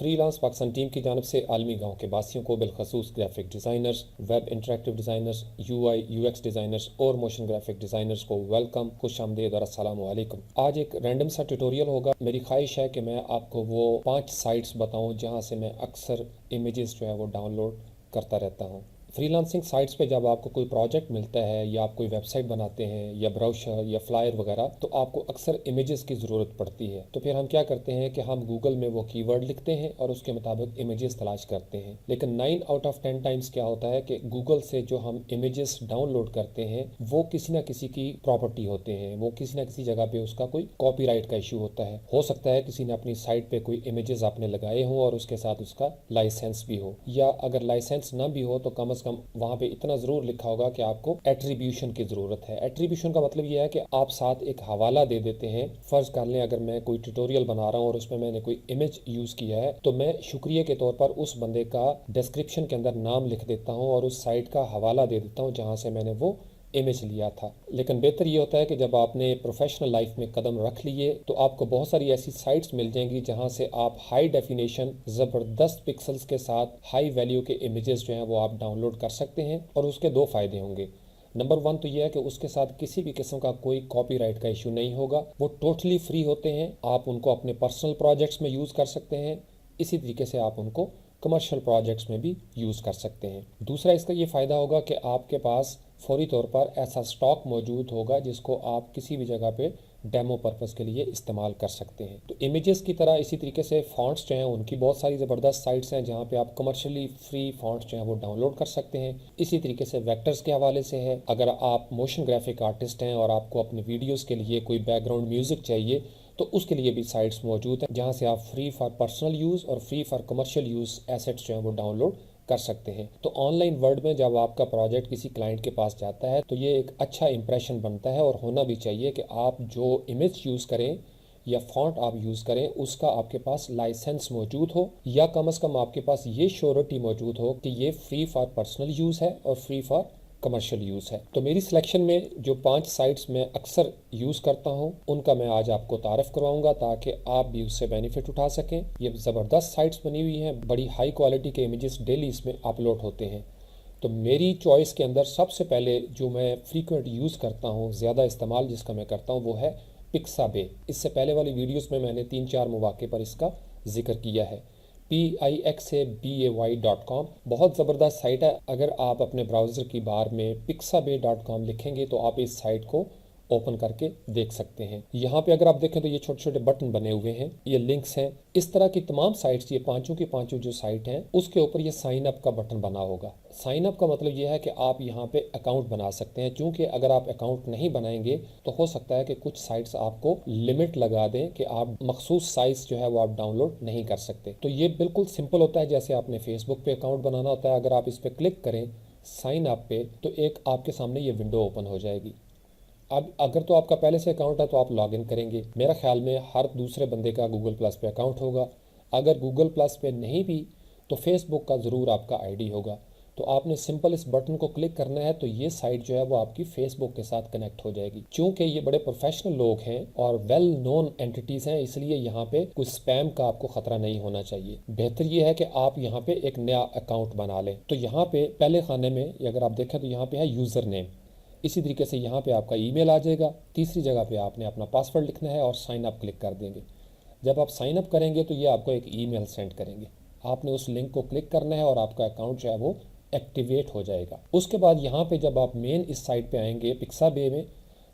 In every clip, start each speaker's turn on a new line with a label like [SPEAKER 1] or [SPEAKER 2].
[SPEAKER 1] Freelance Pakistan team की जानिब से आलमी गांव के वासियों को बिलखसूस graphic designers, web interactive designers, UI UX designers और मोशन ग्राफिक डिज़ाइनर्स को वेलकम, खुशामदीद और अस्सलाम वालेकुम। आज एक रैंडम सा ट्यूटोरियल होगा। मेरी ख्वाहिश है कि मैं आपको वो 5 साइट्स बताऊं जहां से मैं अक्सर इमेजेस जो है वो डाउनलोड करता रहता हूं। फ्रीलांसिंग साइट्स पे जब आपको कोई प्रोजेक्ट मिलता है या आप कोई वेबसाइट बनाते हैं या ब्राउशर या फ्लायर वगैरह, तो आपको अक्सर इमेजेस की ज़रूरत पड़ती है। तो फिर हम क्या करते हैं कि हम गूगल में वो कीवर्ड लिखते हैं और उसके मुताबिक इमेजेस तलाश करते हैं। लेकिन 9 आउट ऑफ 10 टाइम्स क्या होता है कि गूगल से जो हम इमेजेस डाउनलोड करते हैं वो किसी ना किसी की प्रॉपर्टी होते हैं, वो किसी ना किसी जगह पे उसका कोई कॉपीराइट का इशू होता है। हो सकता है किसी ने अपनी साइट पे कोई इमेजेस आपने लगाए हों और उसके साथ उसका लाइसेंस भी हो, या अगर लाइसेंस ना भी हो तो कम से कम वहां पे इतना जरूर लिखा होगा कि आपको एट्रीब्यूशन की जरूरत है। एट्रीब्यूशन का मतलब यह है कि आप साथ एक हवाला दे देते हैं। फर्ज कर लें अगर मैं कोई ट्यूटोरियल बना रहा हूं और उसमें मैंने कोई इमेज यूज किया है, तो मैं शुक्रिया के तौर पर उस बंदे का डिस्क्रिप्शन के अंदर नाम लिख देता हूं और उस साइट का हवाला दे देता हूं जहां से मैंने वो इमेज लिया था। लेकिन बेहतर ये होता है कि जब आपने प्रोफेशनल लाइफ में कदम रख लिए तो आपको बहुत सारी ऐसी साइट्स मिल जाएंगी जहां से आप हाई डेफिनेशन ज़बरदस्त पिक्सल्स के साथ हाई वैल्यू के इमेजेस जो हैं वो आप डाउनलोड कर सकते हैं। और उसके दो फ़ायदे होंगे। नंबर 1 तो यह है कि उसके साथ किसी भी किस्म का कोई कॉपीराइट का इशू नहीं होगा, वो टोटली फ्री होते हैं। आप उनको अपने पर्सनल प्रोजेक्ट्स में यूज़ कर सकते हैं, इसी तरीके से आप उनको कमर्शियल प्रोजेक्ट्स में भी यूज़ कर सकते हैं। दूसरा इसका ये फ़ायदा होगा कि आपके पास फौरी तौर पर ऐसा स्टॉक मौजूद होगा जिसको आप किसी भी जगह पे डेमो पर्पज़ के लिए इस्तेमाल कर सकते हैं। तो इमेजेस की तरह इसी तरीके से फ़ॉन्ट्स जो हैं उनकी बहुत सारी ज़बरदस्त साइट्स हैं जहाँ पे आप कमर्शियली फ्री फ़ॉन्ट्स जो हैं वो डाउनलोड कर सकते हैं। इसी तरीके से वेक्टर्स के हवाले से है, अगर आप मोशन ग्राफिक आर्टिस्ट हैं और आपको अपने वीडियोज़ के लिए कोई बैकग्राउंड म्यूज़िक चाहिए तो उसके लिए भी साइट्स मौजूद हैं जहाँ से आप फ्री फॉर पर्सनल यूज़ और free for commercial use assets जो हैं वो डाउनलोड कर सकते हैं। तो ऑनलाइन वर्ल्ड में जब आपका प्रोजेक्ट किसी क्लाइंट के पास जाता है तो ये एक अच्छा इंप्रेशन बनता है और होना भी चाहिए कि आप जो इमेज यूज़ करें या फॉन्ट आप यूज़ करें उसका आपके पास लाइसेंस मौजूद हो, या कम से कम आपके पास ये श्योरिटी मौजूद हो कि ये फ्री फॉर पर्सनल यूज़ है और फ्री फॉर कमर्शियल यूज़ है। तो मेरी सिलेक्शन में जो 5 साइट्स मैं अक्सर यूज़ करता हूँ उनका मैं आज आपको तारफ़ करवाऊंगा ताकि आप भी उससे बेनिफिट उठा सकें। ये ज़बरदस्त साइट्स बनी हुई हैं, बड़ी हाई क्वालिटी के इमेजेस डेली इसमें अपलोड होते हैं। तो मेरी चॉइस के अंदर सबसे पहले जो मैं फ्रीक्वेंट यूज़ करता हूँ, ज़्यादा इस्तेमाल जिसका मैं करता हूँ वो है पिक्साबे। इससे पहले वाली वीडियोज़ में मैंने 3-4 मौके पर इसका जिक्र किया है। PIXABAY.com बहुत ज़बरदस्त साइट है। अगर आप अपने ब्राउज़र की बार में pixabay.com लिखेंगे तो आप इस साइट को ओपन करके देख सकते हैं। यहाँ पे अगर आप देखें तो ये छोटे छोटे बटन बने हुए हैं, ये लिंक्स हैं। इस तरह की तमाम साइट्स, ये पांचों की पांचों जो साइट हैं उसके ऊपर ये साइन अप का बटन बना होगा। साइन अप का मतलब ये है कि आप यहाँ पे अकाउंट बना सकते हैं, क्योंकि अगर आप अकाउंट नहीं बनाएंगे तो हो सकता है कि कुछ साइट्स आपको लिमिट लगा दें कि आप मखसूस साइट्स जो है वो आप डाउनलोड नहीं कर सकते। तो ये बिल्कुल सिंपल होता है, जैसे आपने फेसबुक पे अकाउंट बनाना होता है। अगर आप इस पर क्लिक करें साइन अप पे तो एक आपके सामने ये विंडो ओपन हो जाएगी। अब अगर तो आपका पहले से अकाउंट है तो आप लॉगिन करेंगे। मेरा ख्याल में हर दूसरे बंदे का गूगल प्लस पे अकाउंट होगा। अगर गूगल प्लस पे नहीं भी तो फेसबुक का ज़रूर आपका आईडी होगा। तो आपने सिंपल इस बटन को क्लिक करना है तो ये साइट जो है वो आपकी फेसबुक के साथ कनेक्ट हो जाएगी। क्योंकि ये बड़े प्रोफेशनल लोग हैं और वेल नोन एंटिटीज़ हैं, इसलिए यहाँ पे कोई स्पैम का आपको खतरा नहीं होना चाहिए। बेहतर ये है कि आप यहाँ पे एक नया अकाउंट बना लें। तो यहाँ पे पहले खाने में अगर आप देखें तो यहाँ पे है यूज़र नेम। इसी तरीके से यहाँ पे आपका ईमेल आ जाएगा। तीसरी जगह पे आपने अपना पासवर्ड लिखना है और साइन अप क्लिक कर देंगे। जब आप साइन अप करेंगे तो ये आपको एक ईमेल सेंड करेंगे। आपने उस लिंक को क्लिक करना है और आपका अकाउंट जो है वो एक्टिवेट हो जाएगा। उसके बाद यहाँ पे जब आप मेन इस साइट पे आएंगे पिक्साबे में,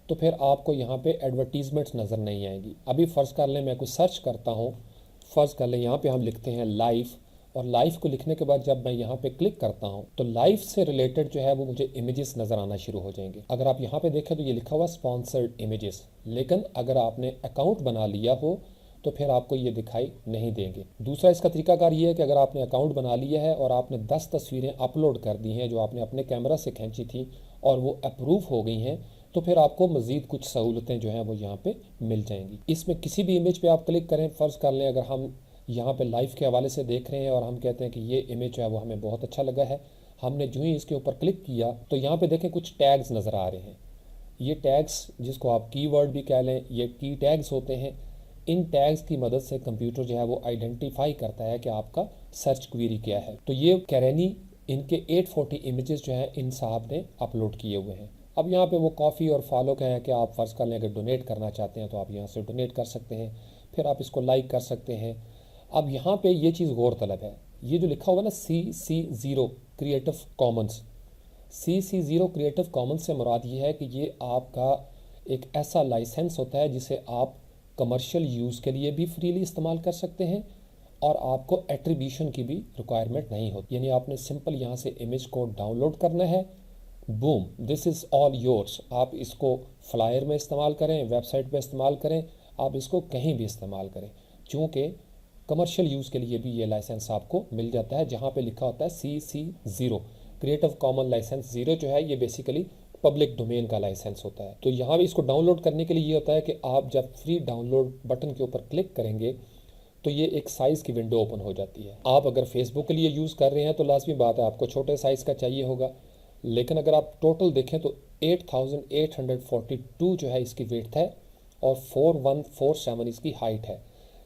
[SPEAKER 1] तो फिर आपको यहाँ पे एडवर्टीजमेंट्स नज़र नहीं आएंगी। अभी फ़र्ज़ कर लें मैं कुछ सर्च करता हूँ, फ़र्ज़ कर लें यहाँ पे हम लिखते हैं लाइफ, और लाइफ को लिखने के बाद जब मैं यहाँ पे क्लिक करता हूँ तो लाइफ से रिलेटेड जो है वो मुझे इमेजेस नज़र आना शुरू हो जाएंगे। अगर आप यहाँ पे देखें तो ये लिखा हुआ स्पॉन्सर्ड इमेजेस, लेकिन अगर आपने अकाउंट बना लिया हो तो फिर आपको ये दिखाई नहीं देंगे। दूसरा इसका तरीकाकार ये है कि अगर आपने अकाउंट बना लिया है और आपने 10 तस्वीरें अपलोड कर दी हैं जो आपने अपने कैमरा से खींची थी और वो अप्रूव हो गई हैं, तो फिर आपको मज़ीद कुछ सहूलतें जो हैं वो यहाँ पे मिल जाएंगी। इसमें किसी भी इमेज पे आप क्लिक करें, फ़र्ज़ कर लें अगर हम यहाँ पे लाइफ के हवाले से देख रहे हैं और हम कहते हैं कि ये इमेज जो है वो हमें बहुत अच्छा लगा है, हमने जो ही इसके ऊपर क्लिक किया तो यहाँ पे देखें कुछ टैग्स नज़र आ रहे हैं। ये टैग्स जिसको आप कीवर्ड भी कह लें, ये की टैग्स होते हैं। इन टैग्स की मदद से कंप्यूटर जो है वो आइडेंटिफाई करता है कि आपका सर्च क्वेरी क्या है। तो ये कैरेनी इनके 840 इमेजेस जो हैं इन साहब ने अपलोड किए हुए हैं। अब यहाँ पे वो कॉफ़ी और फॉलो का है कि आप फ़र्ज़ कर लें अगर डोनेट करना चाहते हैं तो आप यहाँ से डोनेट कर सकते हैं, फिर आप इसको लाइक कर सकते हैं। अब यहाँ पे ये चीज़ गौर तलब है, ये जो लिखा हुआ ना CC0 creative Commons, CC0 creative Commons से मुराद ये है कि ये आपका एक ऐसा लाइसेंस होता है जिसे आप कमर्शियल यूज़ के लिए भी फ्रीली इस्तेमाल कर सकते हैं और आपको एट्रीब्यूशन की भी रिक्वायरमेंट नहीं होती। यानी आपने सिंपल यहाँ से इमेज को डाउनलोड करना है, boom, this is all yours. आप इसको फ्लायर में इस्तेमाल करें, वेबसाइट पे इस्तेमाल करें, आप इसको कहीं भी इस्तेमाल करें, चूँकि कमर्शियल यूज़ के लिए भी ये लाइसेंस आपको मिल जाता है जहाँ पे लिखा होता है CC0 क्रिएटिव कॉमन लाइसेंस 0 जो है ये बेसिकली पब्लिक डोमेन का लाइसेंस होता है। तो यहाँ भी इसको डाउनलोड करने के लिए ये होता है कि आप जब फ्री डाउनलोड बटन के ऊपर क्लिक करेंगे तो ये एक साइज़ की विंडो ओपन हो जाती है। आप अगर फेसबुक के लिए यूज़ कर रहे हैं तो लाजमी बात है आपको छोटे साइज़ का चाहिए होगा, लेकिन अगर आप टोटल देखें तो 8842 जो है इसकी विड्थ है और 4147 इसकी हाइट है,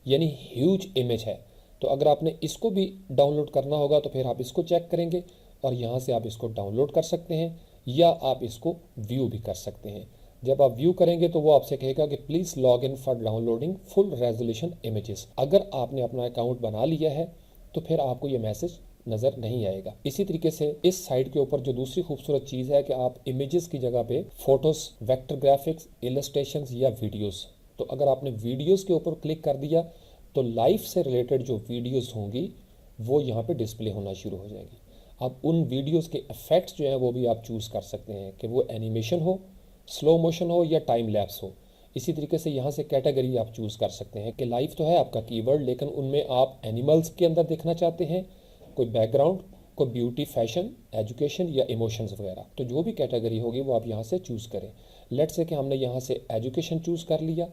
[SPEAKER 1] यानी ह्यूज इमेज है। तो अगर आपने इसको भी डाउनलोड करना होगा तो फिर आप इसको चेक करेंगे और यहाँ से आप इसको डाउनलोड कर सकते हैं या आप इसको व्यू भी कर सकते हैं। जब आप व्यू करेंगे तो वो आपसे कहेगा कि please log in for downloading full resolution images. अगर आपने अपना अकाउंट बना लिया है तो फिर आपको ये मैसेज नज़र नहीं आएगा। इसी तरीके से इस साइट के ऊपर जो दूसरी खूबसूरत चीज़ है कि आप इमेजेस की जगह पे फोटोज़, वेक्टर ग्राफिक्स, इलस्ट्रेशंस या वीडियोस, तो अगर आपने वीडियोस के ऊपर क्लिक कर दिया तो लाइफ से रिलेटेड जो वीडियोस होंगी वो यहाँ पे डिस्प्ले होना शुरू हो जाएगी। अब उन वीडियोस के इफ़ेक्ट्स जो हैं वो भी आप चूज़ कर सकते हैं कि वो एनिमेशन हो, स्लो मोशन हो या टाइम लैप्स हो। इसी तरीके से यहाँ से कैटेगरी आप चूज़ कर सकते हैं कि लाइफ तो है आपका कीवर्ड, लेकिन उनमें आप एनिमल्स के अंदर देखना चाहते हैं, कोई बैकग्राउंड, कोई ब्यूटी, फैशन, एजुकेशन या इमोशंस वगैरह। तो जो भी कैटेगरी होगी वो आप यहाँ से चूज़ करें। लेट्स से कि हमने यहाँ से एजुकेशन चूज़ कर लिया।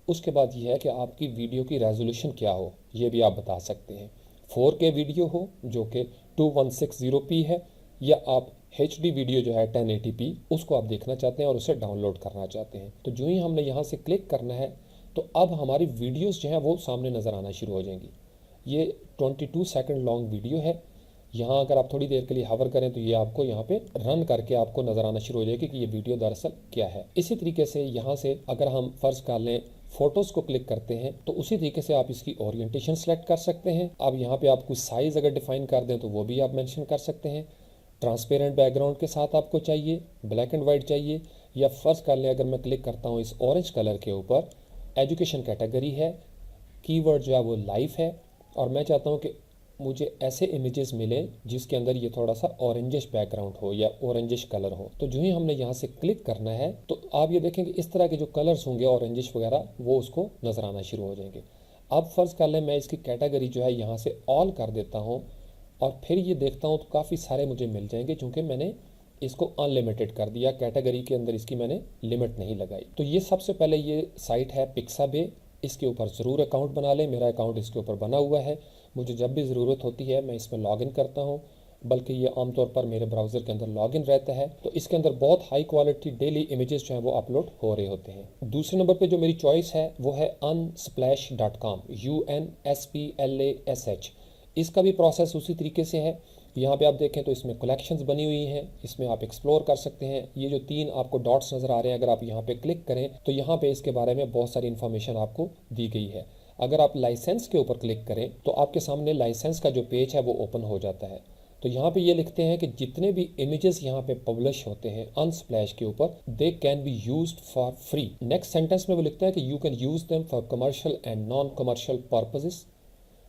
[SPEAKER 1] उसके बाद ये है कि आपकी वीडियो की रेजोल्यूशन क्या हो, ये भी आप बता सकते हैं। 4K वीडियो हो जो कि 2160p है, या आप HD वीडियो जो है 1080p उसको आप देखना चाहते हैं और उसे डाउनलोड करना चाहते हैं। तो जो ही हमने यहाँ से क्लिक करना है तो अब हमारी वीडियोस जो हैं वो सामने नज़र आना शुरू हो जाएंगी। ये 22 सेकंड लॉन्ग वीडियो है। यहाँ अगर आप थोड़ी देर के लिए हवर करें तो ये आपको यहाँ पे रन करके आपको नज़र आना शुरू हो जाएगी कि ये वीडियो दरअसल क्या है। इसी तरीके से यहाँ से अगर हम फ़र्ज़ कर लें फ़ोटोज़ को क्लिक करते हैं तो उसी तरीके से आप इसकी ओरिएंटेशन सेलेक्ट कर सकते हैं। अब यहाँ पे आप कुछ साइज़ अगर डिफ़ाइन कर दें तो वो भी आप मेंशन कर सकते हैं। ट्रांसपेरेंट बैकग्राउंड के साथ आपको चाहिए, ब्लैक एंड वाइट चाहिए, या फ़र्ज़ कर लें अगर मैं क्लिक करता हूँ इस ऑरेंज कलर के ऊपर, एजुकेशन कैटेगरी है, कीवर्ड जो है वो लाइफ है, और मैं चाहता हूँ कि मुझे ऐसे इमेजेस मिले जिसके अंदर ये थोड़ा सा ऑरेंजिश बैकग्राउंड हो या ऑरेंजिश कलर हो। तो जो ही हमने यहाँ से क्लिक करना है तो आप ये देखेंगे इस तरह के जो कलर्स होंगे ऑरेंजिश वगैरह वो उसको नज़र आना शुरू हो जाएंगे। अब फ़र्ज़ कर लें मैं इसकी कैटेगरी जो है यहाँ से ऑल कर देता हूँ और फिर ये देखता हूँ तो काफ़ी सारे मुझे मिल जाएंगे क्योंकि मैंने इसको अनलिमिटेड कर दिया, कैटेगरी के अंदर इसकी मैंने लिमिट नहीं लगाई। तो ये सबसे पहले ये साइट है पिक्साबे, इसके ऊपर ज़रूर अकाउंट बना लें। मेरा अकाउंट इसके ऊपर बना हुआ है, मुझे जब भी ज़रूरत होती है मैं इसमें लॉगिन करता हूँ, बल्कि ये आमतौर पर मेरे ब्राउज़र के अंदर लॉगिन रहता है। तो इसके अंदर बहुत हाई क्वालिटी डेली इमेजेस जो हैं वो अपलोड हो रहे होते हैं। दूसरे नंबर पे जो मेरी चॉइस है वो है unsplash.com, UNSPLASH। इसका भी प्रोसेस उसी तरीके से है। यहाँ पे आप देखें तो इसमें कलेक्शंस बनी हुई हैं, इसमें आप एक्सप्लोर कर सकते हैं। ये जो 3 आपको डॉट्स नज़र आ रहे हैं, अगर आप यहाँ पे क्लिक करें तो यहाँ पे इसके बारे में बहुत सारी इन्फॉर्मेशन आपको दी गई है। अगर आप लाइसेंस के ऊपर क्लिक करें तो आपके सामने लाइसेंस का जो पेज है वो ओपन हो जाता है। तो यहाँ पे ये लिखते हैं कि जितने भी इमेजेस यहाँ पे पब्लिश होते हैं अनस्प्लैश के ऊपर, they can be used for free. Next sentence में वो लिखता है कि you can use them for commercial and non commercial purposes.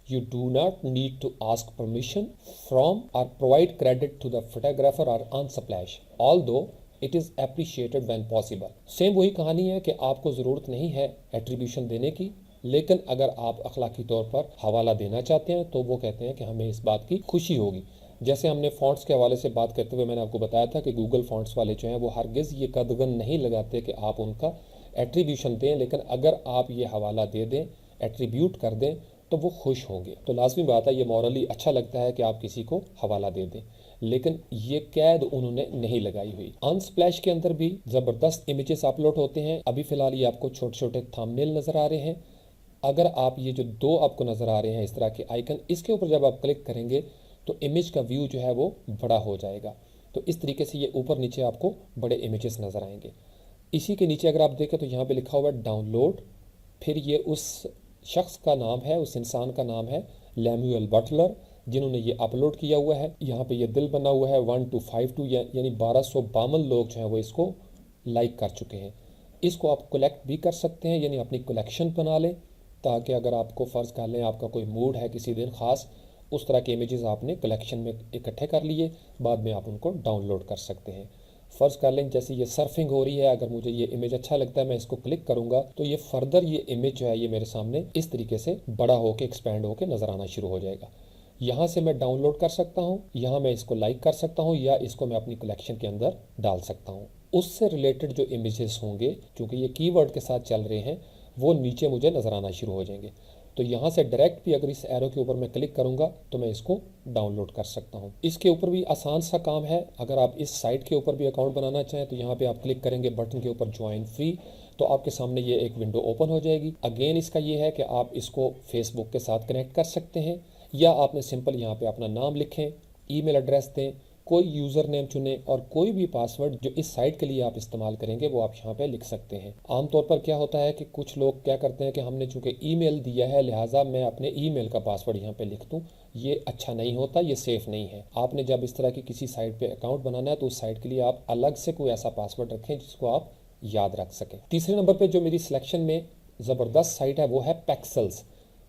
[SPEAKER 1] You do not need to ask permission from or provide credit to the photographer or Unsplash, although it is appreciated when possible। Same वही कहानी है कि आपको ज़रूरत नहीं है attribution देने की, लेकिन अगर आप अखलाकी तौर पर हवाला देना चाहते हैं तो वो कहते हैं कि हमें इस बात की खुशी होगी। जैसे हमने फ़ॉन्ट्स के हवाले से बात करते हुए मैंने आपको बताया था कि गूगल फ़ॉन्ट्स वाले जो हैं वो हरगिज़ ये कदगन नहीं लगाते कि आप उनका एट्रीब्यूशन दें, लेकिन अगर आप ये हवाला दे दें, एट्रीब्यूट कर दें तो वो खुश होंगे। तो लाजमी बात है, ये मॉरली अच्छा लगता है कि आप किसी को हवाला दे दें, लेकिन ये कैद उन्होंने नहीं लगाई हुई। अनस्प्लैश के अंदर भी ज़बरदस्त इमेजेस अपलोड होते हैं। अभी फ़िलहाल ये आपको छोटे छोटे थंबनेल नज़र आ रहे हैं। अगर आप ये जो दो आपको नज़र आ रहे हैं इस तरह के आइकन, इसके ऊपर जब आप क्लिक करेंगे तो इमेज का व्यू जो है वो बड़ा हो जाएगा। तो इस तरीके से ये ऊपर नीचे आपको बड़े इमेजेस नज़र आएंगे। इसी के नीचे अगर आप देखें तो यहाँ पे लिखा हुआ है डाउनलोड, फिर ये उस शख्स का नाम है, उस इंसान का नाम है लैमुअल बटलर, जिन्होंने ये अपलोड किया हुआ है। यहाँ पे ये दिल बना हुआ है 1252 यानी 1252 लोग जो हैं वो इसको लाइक कर चुके हैं। इसको आप कलेक्ट भी कर सकते हैं, यानी अपनी कलेक्शन बना लें, ताकि अगर आपको फ़र्ज़ कर लें आपका कोई मूड है किसी दिन ख़ास, उस तरह के इमेजेस आपने कलेक्शन में इकट्ठे कर लिए, बाद में आप उनको डाउनलोड कर सकते हैं। फ़र्ज़ कर लें जैसे ये सर्फिंग हो रही है, अगर मुझे ये इमेज अच्छा लगता है मैं इसको क्लिक करूँगा तो ये फर्दर ये इमेज जो है ये मेरे सामने इस तरीके से बड़ा होकर एक्सपैंड होकर नज़र आना शुरू हो जाएगा। यहाँ से मैं डाउनलोड कर सकता हूँ, यहाँ मैं इसको लाइक कर सकता हूँ, या इसको मैं अपनी कलेक्शन के अंदर डाल सकता हूँ। उससे रिलेटेड जो इमेजेस होंगे, क्योंकि ये कीवर्ड के साथ चल रहे हैं, वो नीचे मुझे नज़र आना शुरू हो जाएंगे। तो यहाँ से डायरेक्ट भी अगर इस एरो के ऊपर मैं क्लिक करूँगा तो मैं इसको डाउनलोड कर सकता हूँ। इसके ऊपर भी आसान सा काम है। अगर आप इस साइट के ऊपर भी अकाउंट बनाना चाहें तो यहाँ पे आप क्लिक करेंगे बटन के ऊपर ज्वाइन फ्री, तो आपके सामने ये एक विंडो ओपन हो जाएगी। अगेन इसका ये है कि आप इसको फेसबुक के साथ कनेक्ट कर सकते हैं, या आपने सिंपल यहाँ पे अपना नाम लिखें, ईमेल एड्रेस दें, कोई यूज़र नेम चुनें और कोई भी पासवर्ड जो इस साइट के लिए आप इस्तेमाल करेंगे वो आप यहाँ पे लिख सकते हैं। आमतौर पर क्या होता है कि कुछ लोग क्या करते हैं कि हमने चूँकि ईमेल दिया है लिहाजा मैं अपने ईमेल का पासवर्ड यहाँ पे लिख दूँ। ये अच्छा नहीं होता, ये सेफ़ नहीं है। आपने जब इस तरह की किसी साइट पर अकाउंट बनाना है तो उस साइट के लिए आप अलग से कोई ऐसा पासवर्ड रखें जिसको आप याद रख सकें। तीसरे नंबर पर जो मेरी सिलेक्शन में ज़बरदस्त साइट है वो है पेक्सल्स,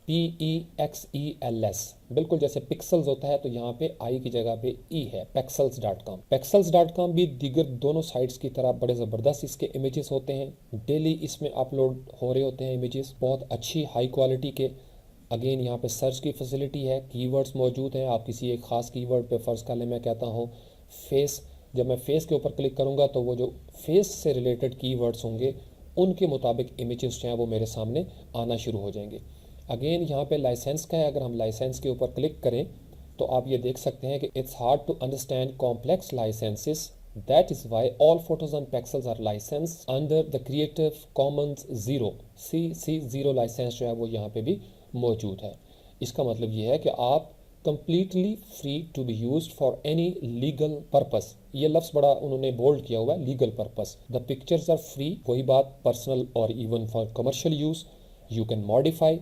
[SPEAKER 1] PEXELS, बिल्कुल जैसे पिक्सल्स होता है तो यहाँ पे आई की जगह पे ई है, pexels.com। pexels.com भी दीगर दोनों साइट्स की तरह बड़े ज़बरदस्त इसके इमेजेस होते हैं, डेली इसमें अपलोड हो रहे होते हैं इमेजेस, बहुत अच्छी हाई क्वालिटी के। अगेन यहाँ पे सर्च की फैसिलिटी है, कीवर्ड्स मौजूद हैं। आप किसी एक ख़ास कीवर्ड पे फ़र्ज़ कर लें मैं कहता हूँ फेस, जब मैं फेस के ऊपर क्लिक करूँगा तो वो जो फेस से रिलेटेड कीवर्ड्स होंगे उनके मुताबिक इमेजेस जो हैं वो मेरे सामने आना शुरू हो जाएंगे। अगेन यहाँ पे लाइसेंस का है, अगर हम लाइसेंस के ऊपर क्लिक करें तो आप ये देख सकते हैं कि it's hard to understand complex licenses, that is why all photos on Pexels are license under the creative Commons zero, CC0 license जो है वो यहाँ पे भी मौजूद है। इसका मतलब ये है कि आप completely free to be used for any legal purpose, ये लफ्ज़ बड़ा उन्होंने बोल्ड किया हुआ है, legal purpose. The pictures are free, वही बात पर्सनल और even for commercial use. You can modify,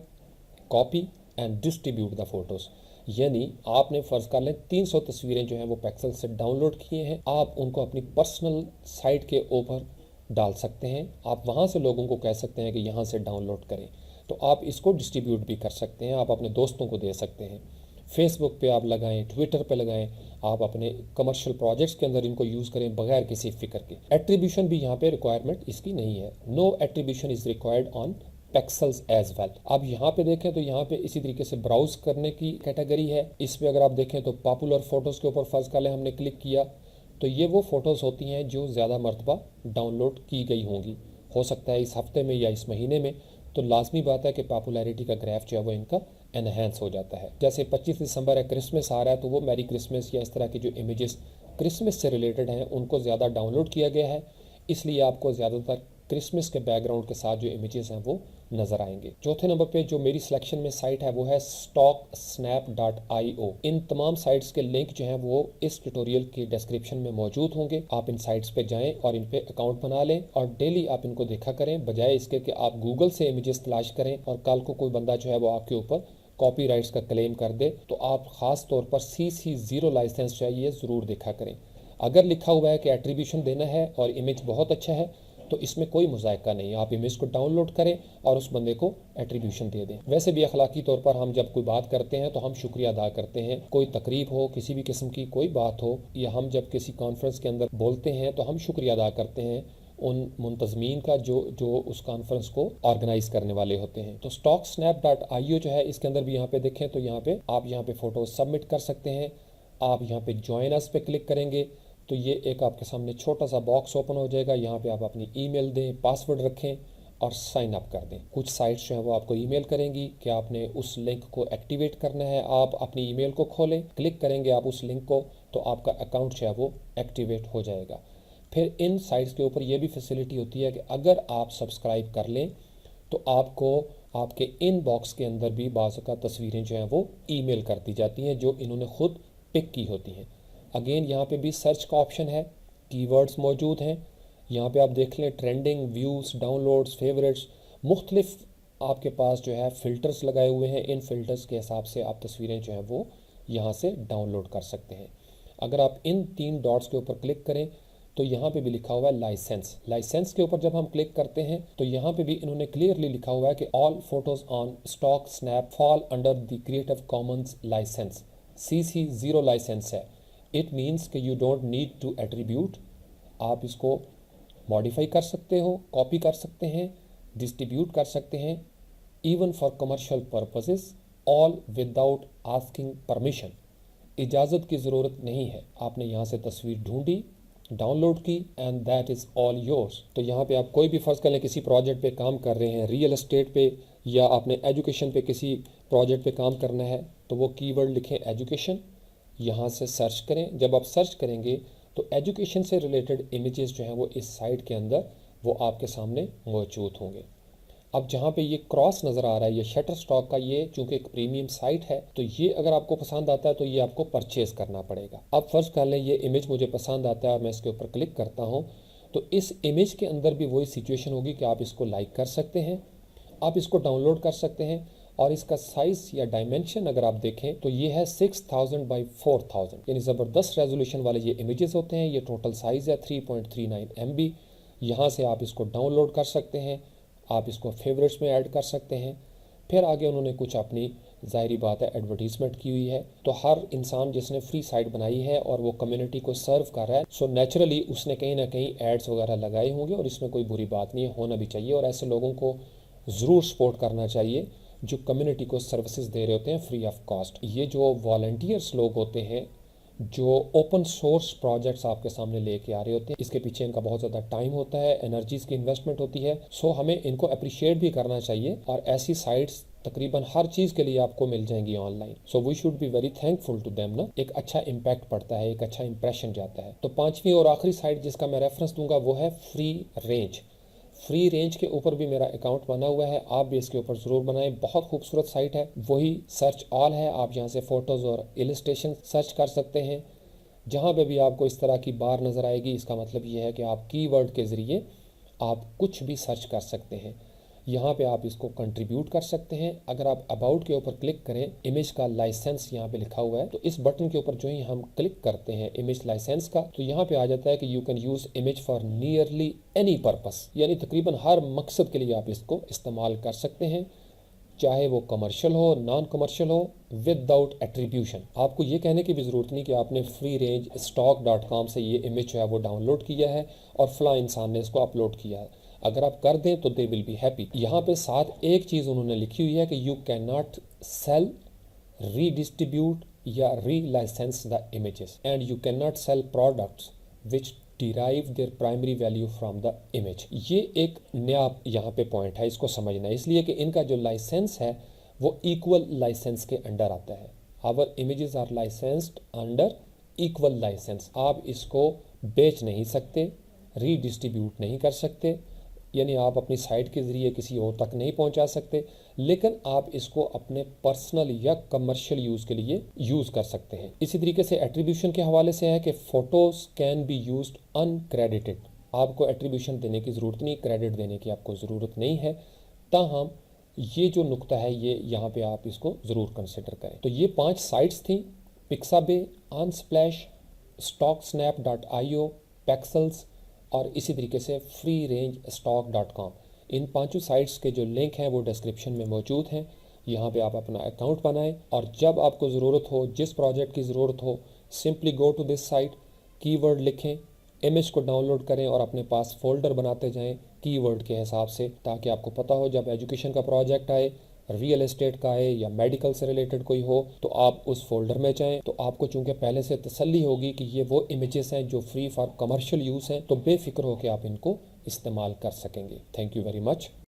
[SPEAKER 1] copy and distribute the photos, यानी आपने फ़र्ज़ कर लें 300 तस्वीरें जो हैं वो पेक्सल से डाउनलोड किए हैं, आप उनको अपनी पर्सनल साइट के ऊपर डाल सकते हैं। आप वहाँ से लोगों को कह सकते हैं कि यहाँ से डाउनलोड करें, तो आप इसको डिस्ट्रीब्यूट भी कर सकते हैं, आप अपने दोस्तों को दे सकते हैं। फेसबुक पे आप लगाएं, ट्विटर पे लगाएं, आप अपने कमर्शियल प्रोजेक्ट्स के अंदर इनको यूज़ करें बगैर किसी फ़िक्र के। एट्रीब्यूशन भी यहाँ पे रिक्वायरमेंट इसकी नहीं है, no attribution is required on Pexels as well. अब यहाँ पे देखें तो यहाँ पे इसी तरीके से ब्राउज करने की कैटेगरी है। इस पे अगर आप देखें तो पॉपुलर फ़ोटोज़ के ऊपर फ़र्ज़ कर लें हमने क्लिक किया तो ये वो फ़ोटोज़ होती हैं जो ज़्यादा मरतबा डाउनलोड की गई होंगी, हो सकता है इस हफ्ते में या इस महीने में, तो लाजमी बात है कि पॉपुलैरिटी का ग्राफ जो है वो इनका एनहेंस हो जाता है। जैसे 25 दिसंबर है, क्रिसमस आ रहा है, तो वो मैरी क्रिसमस या इस तरह के जो इमेजेस क्रिसमस से रिलेटेड हैं उनको ज़्यादा डाउनलोड किया गया है, इसलिए आपको ज़्यादातर क्रिसमस के बैकग्राउंड के साथ जो इमेजेस हैं वो नज़र आएंगे। चौथे नंबर पे जो मेरी सिलेक्शन में साइट है वो है stocksnap.io। इन तमाम साइट्स के लिंक जो हैं वो इस ट्यूटोरियल के डिस्क्रिप्शन में मौजूद होंगे। आप इन साइट्स पे जाएं और इन पे अकाउंट बना लें और डेली आप इनको देखा करें, बजाय इसके कि आप गूगल से इमेजेस तलाश करें और कल को कोई बंदा जो है वो आपके ऊपर कॉपीराइट्स का क्लेम कर दे, तो आप ख़ास तौर पर CC0 लाइसेंस चाहिए ज़रूर देखा करें। अगर लिखा हुआ है कि एट्रीब्यूशन देना है और इमेज बहुत अच्छा है तो इसमें कोई मुज़ायका नहीं, आप इमेज को डाउनलोड करें और उस बंदे को एट्रीब्यूशन दे दें। वैसे भी अखलाकी तौर पर हम जब कोई बात करते हैं तो हम शुक्रिया अदा करते हैं, कोई तकरीब हो, किसी भी किस्म की कोई बात हो, या हम जब किसी कॉन्फ्रेंस के अंदर बोलते हैं तो हम शुक्रिया अदा करते हैं उन मुंतज़मीन का जो उस कॉन्फ्रेंस को ऑर्गेनाइज़ करने वाले होते हैं। तो stocksnap.io जो है इसके अंदर भी यहाँ पे देखें तो यहाँ पे आप यहाँ पे फ़ोटो सबमिट कर सकते हैं। आप यहाँ पे ज्वाइन अस पे क्लिक करेंगे तो ये एक आपके सामने छोटा सा बॉक्स ओपन हो जाएगा, यहाँ पे आप अपनी ईमेल दें, पासवर्ड रखें और साइन अप कर दें। कुछ साइट्स जो हैं वो आपको ईमेल करेंगी कि आपने उस लिंक को एक्टिवेट करना है। आप अपनी ईमेल को खोलें, क्लिक करेंगे आप उस लिंक को तो आपका अकाउंट जो है वो एक्टिवेट हो जाएगा। फिर इन साइट्स के ऊपर ये भी फैसिलिटी होती है कि अगर आप सब्सक्राइब कर लें तो आपको आपके इनबॉक्स के अंदर भी बाज़ का तस्वीरें जो हैं वो ईमेल कर दी जाती हैं जो इन्होंने खुद पिक की होती हैं। अगेन यहाँ पे भी सर्च का ऑप्शन है, कीवर्ड्स मौजूद हैं। यहाँ पे आप देख लें ट्रेंडिंग, व्यूज़, डाउनलोड्स, फेवरेट्स, मुख्तलिफ आपके पास जो है फ़िल्टर्स लगाए हुए हैं। इन फ़िल्टर्स के हिसाब से आप तस्वीरें जो हैं वो यहाँ से डाउनलोड कर सकते हैं। अगर आप इन 3 डॉट्स के ऊपर क्लिक करें तो यहाँ पे भी लिखा हुआ है लाइसेंस। लाइसेंस के ऊपर जब हम क्लिक करते हैं तो यहाँ पे भी इन्होंने क्लियरली लिखा हुआ है कि all photos on stock snap fall under the creative commons license. CC 0 license है। इट मीन्स कि you don't need to attribute, आप इसको मॉडिफाई कर सकते हो, कॉपी कर सकते हैं, डिस्ट्रीब्यूट कर सकते हैं, even for commercial purposes, all without asking permission. इजाज़त की ज़रूरत नहीं है। आपने यहाँ से तस्वीर ढूंढी, डाउनलोड की and that is all yours. तो यहाँ पे आप कोई भी फ़र्ज़ कर लें किसी प्रोजेक्ट पे काम कर रहे हैं, रियल एस्टेट पे या आपने एजुकेशन पे किसी प्रोजेक्ट पे काम करना है, तो वो कीवर्ड लिखें एजुकेशन, यहाँ से सर्च करें। जब आप सर्च करेंगे तो एजुकेशन से रिलेटेड इमेजेस जो हैं वो इस साइट के अंदर वो आपके सामने मौजूद होंगे। अब जहाँ पे ये क्रॉस नज़र आ रहा है, ये शटर स्टॉक का, ये चूंकि एक प्रीमियम साइट है तो ये अगर आपको पसंद आता है तो ये आपको परचेज़ करना पड़ेगा। अब फर्स्ट कर लें ये इमेज मुझे पसंद आता है और मैं इसके ऊपर क्लिक करता हूँ तो इस इमेज के अंदर भी वही सिचुएशन होगी कि आप इसको लाइक कर सकते हैं, आप इसको डाउनलोड कर सकते हैं और इसका साइज़ या डायमेंशन अगर आप देखें तो ये है 6000 बाई 4000, यानी ज़बरदस्त रेजोल्यूशन वाले ये इमेजेस होते हैं। ये टोटल साइज़ है 3.39 MB। यहाँ से आप इसको डाउनलोड कर सकते हैं, आप इसको फेवरेट्स में ऐड कर सकते हैं। फिर आगे उन्होंने कुछ अपनी ज़ाहिरी बात है एडवर्टीज़मेंट की हुई है। तो हर इंसान जिसने फ्री साइट बनाई है और वो कम्युनिटी को सर्व कर रहा है, सो नेचुरली उसने कहीं ना कहीं एड्स वगैरह लगाए होंगे और इसमें कोई बुरी बात नहीं है, होना भी चाहिए। और ऐसे लोगों को ज़रूर सपोर्ट करना चाहिए जो कम्युनिटी को सर्विसेज दे रहे होते हैं फ्री ऑफ कॉस्ट। ये जो वॉलंटियर्स लोग होते हैं जो ओपन सोर्स प्रोजेक्ट्स आपके सामने लेके आ रहे होते हैं, इसके पीछे इनका बहुत ज़्यादा टाइम होता है, एनर्जीज़ की इन्वेस्टमेंट होती है। सो हमें इनको अप्रिशिएट भी करना चाहिए और ऐसी साइट्स तकरीबन हर चीज़ के लिए आपको मिल जाएंगी online. So we should be very thankful to them ना। एक अच्छा इम्पैक्ट पड़ता है, एक अच्छा इंप्रेशन जाता है। तो 5वीं और आखिरी साइट जिसका मैं रेफरेंस दूंगा वो है फ्री रेंज। फ्री रेंज के ऊपर भी मेरा अकाउंट बना हुआ है, आप भी इसके ऊपर ज़रूर बनाएं। बहुत खूबसूरत साइट है। वही सर्च ऑल है, आप यहाँ से फ़ोटोज़ और इलस्ट्रेशन सर्च कर सकते हैं। जहाँ पे भी आपको इस तरह की बार नज़र आएगी इसका मतलब ये है कि आप कीवर्ड के ज़रिए आप कुछ भी सर्च कर सकते हैं। यहाँ पे आप इसको कंट्रीब्यूट कर सकते हैं। अगर आप अबाउट के ऊपर क्लिक करें, इमेज का लाइसेंस यहाँ पे लिखा हुआ है, तो इस बटन के ऊपर जो ही हम क्लिक करते हैं इमेज लाइसेंस का, तो यहाँ पे आ जाता है कि you can use image for nearly any purpose, यानी तकरीबन हर मकसद के लिए आप इसको इस्तेमाल कर सकते हैं, चाहे वो कमर्शियल हो, नॉन कमर्शियल हो, विदाउट एट्रीब्यूशन। आपको ये कहने की भी ज़रूरत नहीं कि आपने फ्री रेंज stock.com से ये इमेज जो है वो डाउनलोड किया है और फला इंसान ने इसको अपलोड किया है। अगर आप कर दें तो दे विल बी हैप्पी। यहाँ पे साथ एक चीज़ उन्होंने लिखी हुई है कि you can not sell, redistribute या relicense the images and you can not sell products which derive their primary value from the image. ये एक नया यहाँ पे पॉइंट है, इसको समझना है, इसलिए कि इनका जो लाइसेंस है वो इक्वल लाइसेंस के अंडर आता है। Our images are licensed under equal license. आप इसको बेच नहीं सकते, रीडिस्ट्रीब्यूट नहीं कर सकते, यानी आप अपनी साइट के ज़रिए किसी और तक नहीं पहुंचा सकते, लेकिन आप इसको अपने पर्सनल या कमर्शियल यूज़ के लिए यूज़ कर सकते हैं। इसी तरीके से एट्रीब्यूशन के हवाले से है कि photos can be used uncredited. आपको एट्रीब्यूशन देने की ज़रूरत नहीं, क्रेडिट देने की आपको ज़रूरत नहीं है। ताहम ये जो नुक्ता है ये यहाँ पे आप इसको ज़रूर कंसिडर करें। तो ये 5 साइट्स थी, पिक्साबे, अनस्प्लैश, stocksnap.io, पैक्सल्स और इसी तरीके से फ्री रेंज stock.com। इन 5 साइट्स के जो लिंक हैं वो डिस्क्रिप्शन में मौजूद हैं। यहाँ पे आप अपना अकाउंट बनाएं और जब आपको ज़रूरत हो, जिस प्रोजेक्ट की ज़रूरत हो, simply go to this site, keyword लिखें, इमेज को डाउनलोड करें और अपने पास फोल्डर बनाते जाएं कीवर्ड के हिसाब से, ताकि आपको पता हो जब एजुकेशन का प्रोजेक्ट आए, रियल एस्टेट का आए या मेडिकल से रिलेटेड कोई हो तो आप उस फोल्डर में जाएं। तो आपको चूंकि पहले से तसल्ली होगी कि ये वो इमेजेस हैं जो फ्री फॉर कमर्शियल यूज़ हैं, तो बेफिक्र होकर आप इनको इस्तेमाल कर सकेंगे। Thank you very much.